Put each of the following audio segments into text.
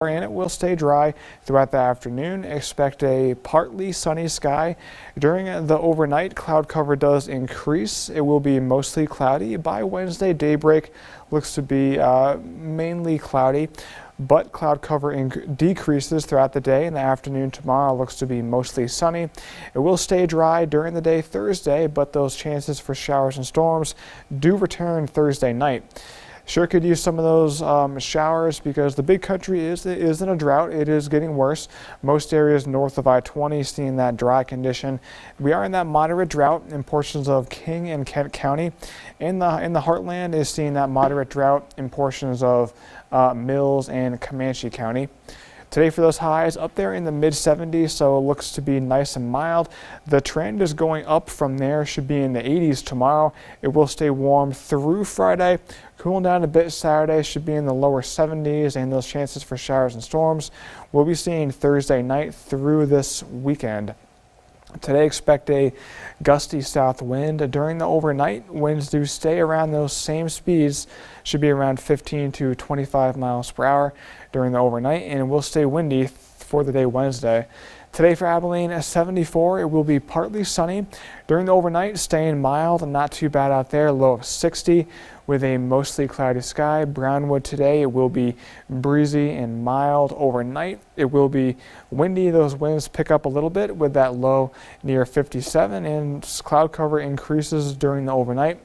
and it will stay dry throughout the afternoon. Expect a partly sunny sky. During the overnight, cloud cover does increase. It will be mostly cloudy. By Wednesday, daybreak looks to be mainly cloudy, but cloud cover decreases throughout the day. In the afternoon tomorrow looks to be mostly sunny. It will stay dry during the day Thursday, but those chances for showers and storms do return Thursday night. Sure could use some of those showers because the big country is in a drought. It is getting worse. Most areas north of I-20 seeing that dry condition. We are in that moderate drought in portions of King and Kent County. In the heartland is seeing that moderate drought in portions of Mills and Comanche County. Today for those highs up there in the mid 70s, so it looks to be nice and mild. The trend is going up from there, should be in the 80s tomorrow. It will stay warm through Friday, cooling down a bit Saturday, should be in the lower 70s, and those chances for showers and storms we'll be seeing Thursday night through this weekend. Today expect a gusty south wind. During the overnight, winds do stay around those same speeds, should be around 15 to 25 miles per hour during the overnight, and it will stay windy for the day Wednesday. Today for Abilene, 74. It will be partly sunny. During the overnight, staying mild and not too bad out there, low of 60 with a mostly cloudy sky. Brownwood today, it will be breezy and mild overnight. It will be windy. Those winds pick up a little bit with that low near 57, and cloud cover increases during the overnight.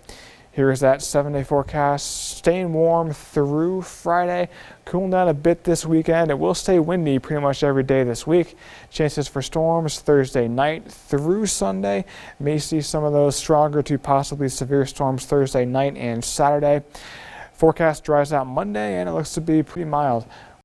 Here is that 7-day forecast. Staying warm through Friday, cooling down a bit this weekend. It will stay windy pretty much every day this week. Chances for storms Thursday night through Sunday. May see some of those stronger to possibly severe storms Thursday night and Saturday. Forecast dries out Monday, and it looks to be pretty mild.